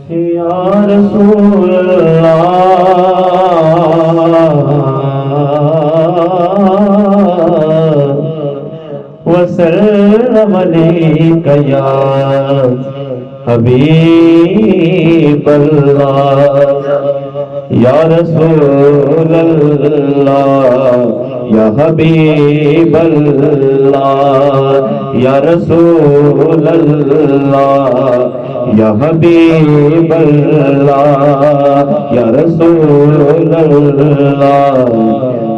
یا رسول اللہ وسلم علیک یا حبیب اللہ یا رسول اللہ یا حبیب اللہ یا رسول اللہ یا حبیب اللہ یا رسول اللہ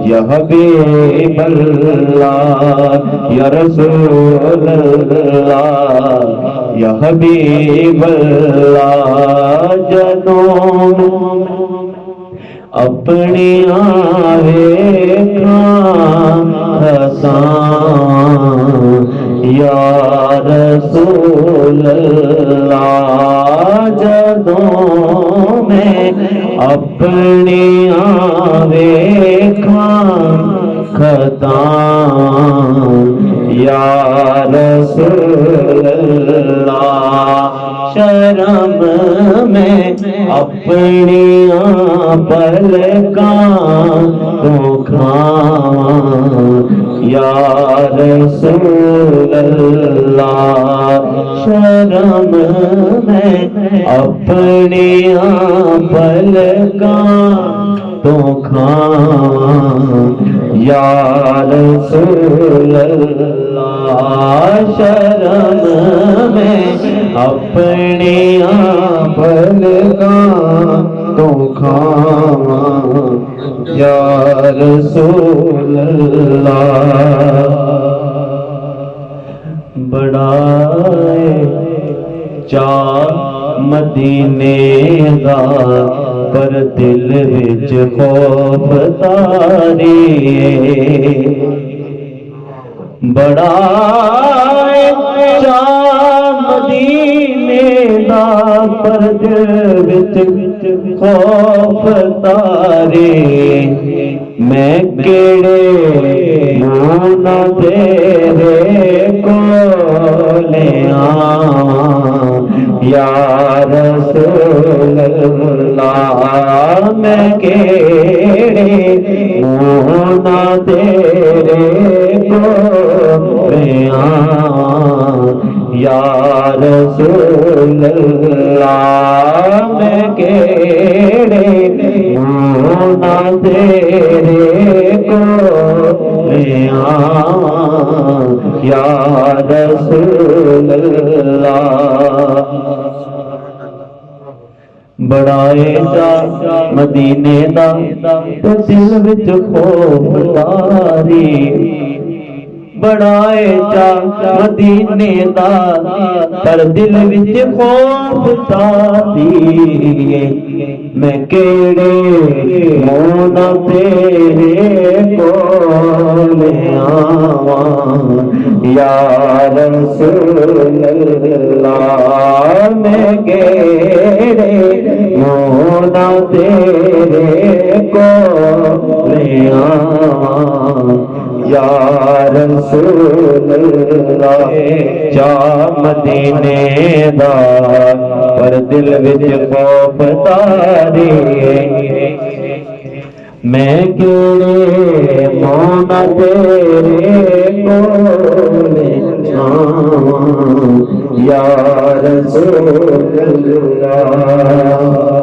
یا حبیب اللہ یا رسول اللہ یا حبیب اللہ جدوں اپنی آویکھاں حسان یا رسول اللہ جدوں میں اپنی آویکھاں خطان یا رسول اللہ شرم میں اپنی پلکاں تو کھاواں یا رسول اللہ شرم میں اپنی پلکاں تو کھاواں یا رسول اللہ شرم میں اپنی پلکاں تو کھاواں یا رسول اللہ بڑائے چاہ مدینے دا پر دل وچ خوف تاری بڑائے چاہ مدینے دا پر دل وچ خوف تاری میں کیڑے مونا تیرے کولے آواں یا رسول اللہ میں کیڑے مونا تیرے کولے آواں یا رسول اللہ میں کیڑے مونا تیرے کولے آواں یا رسول اللہ بڑائے چاہ مدینے دا تے دل وچ خوف تاری بڑائے چاہ مدینے دا پر دل وچ خوف تاری میں کیڑے مونا تیرے کولے آواں یا رسول اللہ میں کیڑے مونا تیرے کولے آواں یا رسول اللہ چاہ مدینے دا پر دل وچ خوف تاری میں کیڑے مونا تیرے کولے آواں یا رسول اللہ